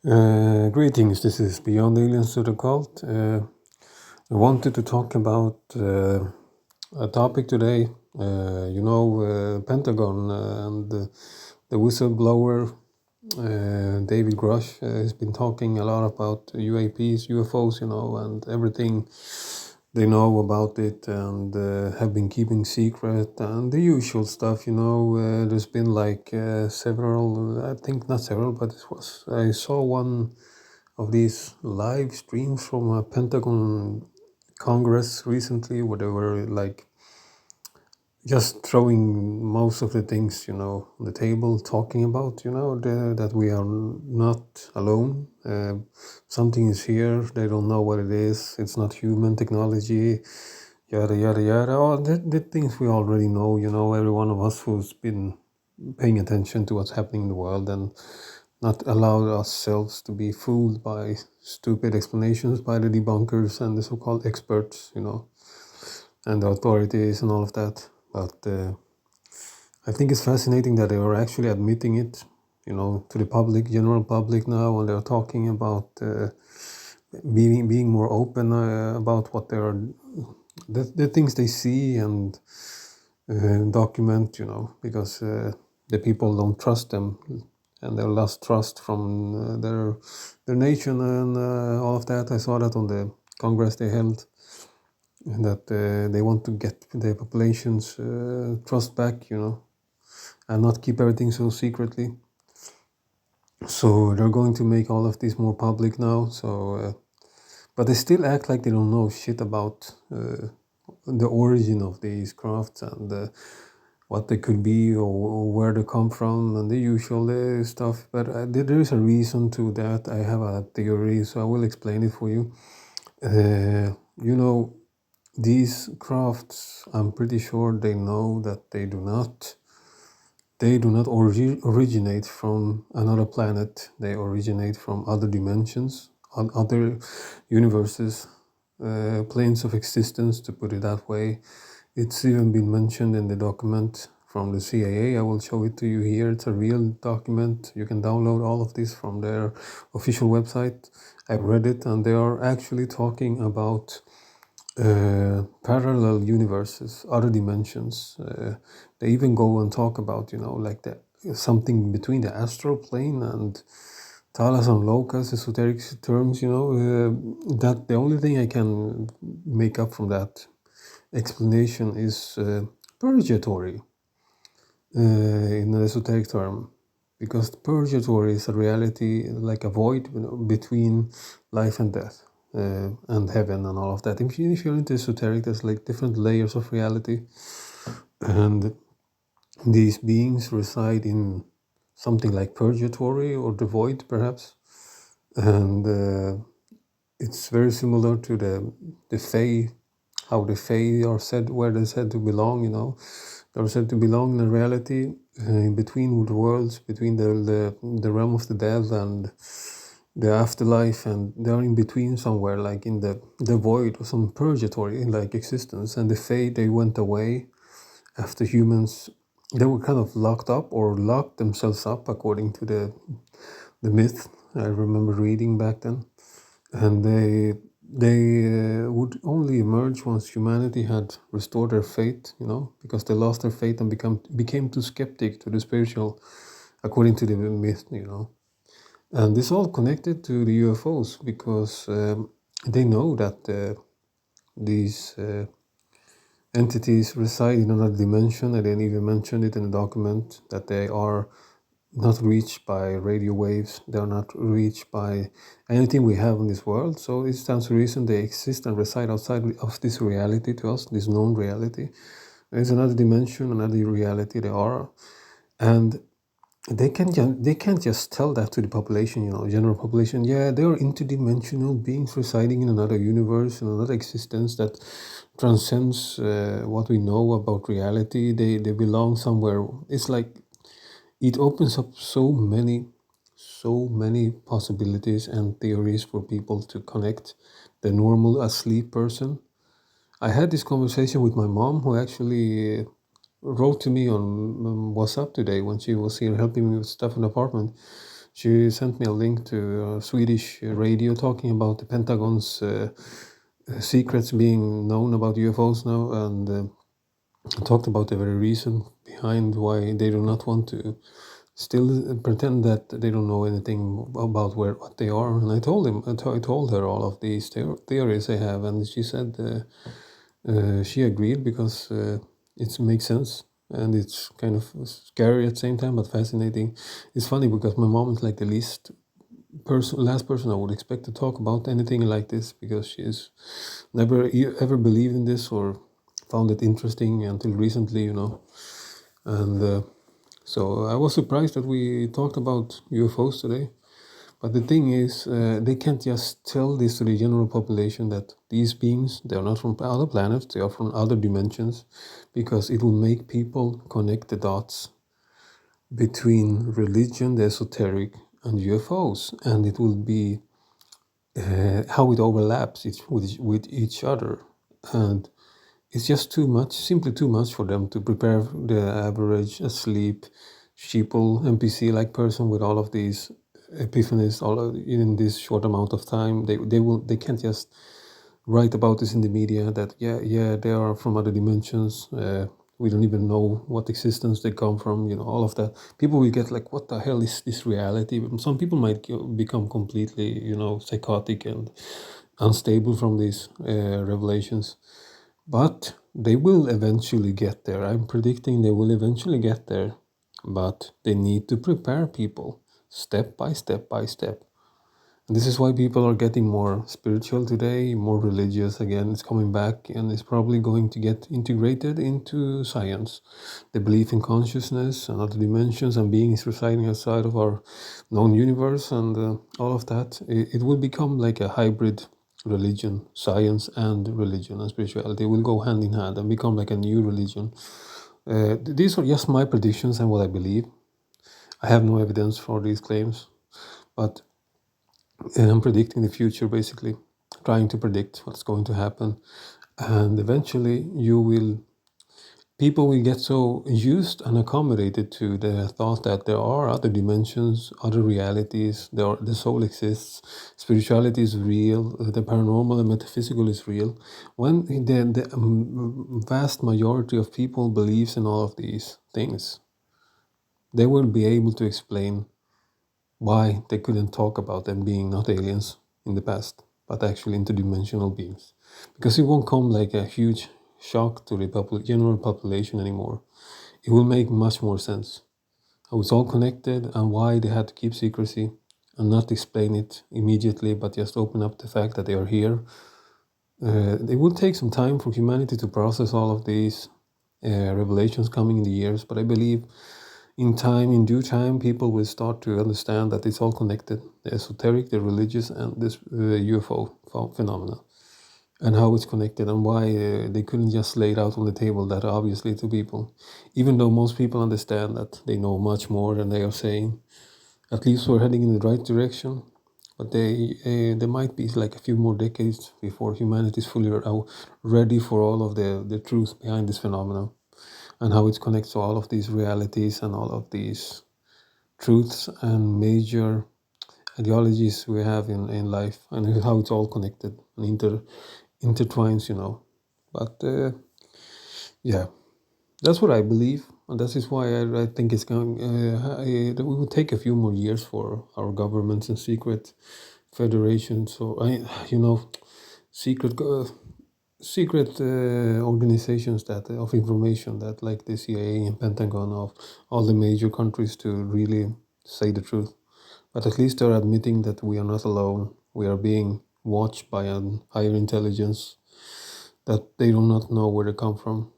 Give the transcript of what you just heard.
Greetings, this is Beyond Aliens to the Cult. I wanted to talk about a topic today. Pentagon and the whistleblower David Grush has been talking a lot about UAPs, UFOs, and everything they know about it and have been keeping secret and the usual stuff. There's been like several, I think not several, but I saw one of these live streams from a Pentagon Congress recently where they were like just throwing most of the things, on the table, talking about, that we are not alone. Something is here. They don't know what it is. It's not human technology, yada, yada, yada. Oh, the things we already know, every one of us who's been paying attention to what's happening in the world and not allow ourselves to be fooled by stupid explanations by the debunkers and the so-called experts, and the authorities and all of that. But I think it's fascinating that they are actually admitting it, to the public, general public now, and they're talking about being more open about what they're the things they see and document, because the people don't trust them and they lost trust from their nation and all of that. I saw that on the Congress they held, that they want to get the population's trust back, and not keep everything so secretly. So they're going to make all of this more public now. But they still act like they don't know shit about the origin of these crafts and what they could be or where they come from and the usual stuff. But there is a reason to that. I have a theory, so I will explain it for you. These crafts, I'm pretty sure they know that they do not originate from another planet. They originate from other dimensions, other universes, planes of existence, to put it that way. It's even been mentioned in the document from the CIA. I will show it to you here. It's a real document. You can download all of this from their official website. I've read it, and they are actually talking about parallel universes, other dimensions. They even go and talk about, like something between the astral plane and Talas and Locas, esoteric terms, that the only thing I can make up from that explanation is purgatory in an esoteric term. Because purgatory is a reality, like a void between life and death. And heaven and all of that. If you're into esoteric, there's like different layers of reality, and these beings reside in something like purgatory or the void, perhaps, and it's very similar to the Fae, how the Fae are said, where they're said to belong. They're said to belong in a reality in between the worlds, between the realm of the dead and the afterlife, and they're in between somewhere, like in the void or some purgatory like existence. And the Fae, they went away after humans, they were kind of locked up or locked themselves up according to the myth I remember reading back then. And they would only emerge once humanity had restored their faith, because they lost their faith and became too skeptic to the spiritual, according to the myth, And this all connected to the UFOs, because they know that these entities reside in another dimension. I didn't even mention it in the document, that they are not reached by radio waves. They are not reached by anything we have in this world. So it stands to reason they exist and reside outside of this reality to us, this known reality. There's another dimension, another reality they are. And they can't just tell that to the population, general population. Yeah, they are interdimensional beings residing in another universe, in another existence that transcends what we know about reality. They belong somewhere. It's like it opens up so many possibilities and theories for people to connect the normal asleep person. I had this conversation with my mom, who actually wrote to me on WhatsApp today when she was here helping me with stuff in the apartment. She sent me a link to a Swedish radio talking about the Pentagon's secrets being known about UFOs now, and talked about the very reason behind why they do not want to still pretend that they don't know anything about what they are. And I told him, I told her all of these theories I have, and she said she agreed because it makes sense. And it's kind of scary at the same time, but fascinating. It's funny because my mom is like the last person I would expect to talk about anything like this, because she's never ever believed in this or found it interesting until recently, And so I was surprised that we talked about UFOs today. But the thing is, they can't just tell this to the general population that these beings, they are not from other planets, they are from other dimensions, because it will make people connect the dots between religion, the esoteric, and UFOs, and it will be how it overlaps with each other. And it's just too much, simply too much for them to prepare the average asleep, sheeple, NPC-like person with all of these epiphanies in this short amount of time. They can't just write about this in the media that they are from other dimensions. We don't even know what existence they come from. All of that. People will get like, what the hell is this reality? Some people might become completely psychotic and unstable from these revelations. But they will eventually get there. I'm predicting they will eventually get there. But they need to prepare people step by step by step. And this is why people are getting more spiritual today, more religious again. It's coming back, and it's probably going to get integrated into science. The belief in consciousness and other dimensions and beings residing outside of our known universe and all of that. It will become like a hybrid religion. Science and religion and spirituality will go hand in hand and become like a new religion. These are just my predictions and what I believe. I have no evidence for these claims, but I'm predicting the future, basically trying to predict what's going to happen. And eventually people will get so used and accommodated to the thought that there are other dimensions, other realities, the soul exists, spirituality is real, the paranormal and metaphysical is real. When the vast majority of people believes in all of these things, they will be able to explain why they couldn't talk about them being not aliens in the past, but actually interdimensional beings. Because it won't come like a huge shock to the general population anymore. It will make much more sense how it's all connected and why they had to keep secrecy and not explain it immediately, but just open up the fact that they are here. It will take some time for humanity to process all of these revelations coming in the years, but I believe in due time, people will start to understand that it's all connected, the esoteric, the religious, and this UFO phenomena, and how it's connected, and why they couldn't just lay it out on the table that obviously to people, even though most people understand that they know much more than they are saying. At least we're heading in the right direction, but there might be like a few more decades before humanity is fully ready for all of the truth behind this phenomenon, and how it connects to all of these realities and all of these truths and major ideologies we have in life, and how it's all connected and intertwines. But yeah, that's what I believe, and that is why I think it's going. That we will take a few more years for our governments and secret federations. So secret. Secret organizations that of information that like the CIA and Pentagon of all the major countries to really say the truth. But at least they're admitting that we are not alone. We are being watched by a higher intelligence that they do not know where they come from.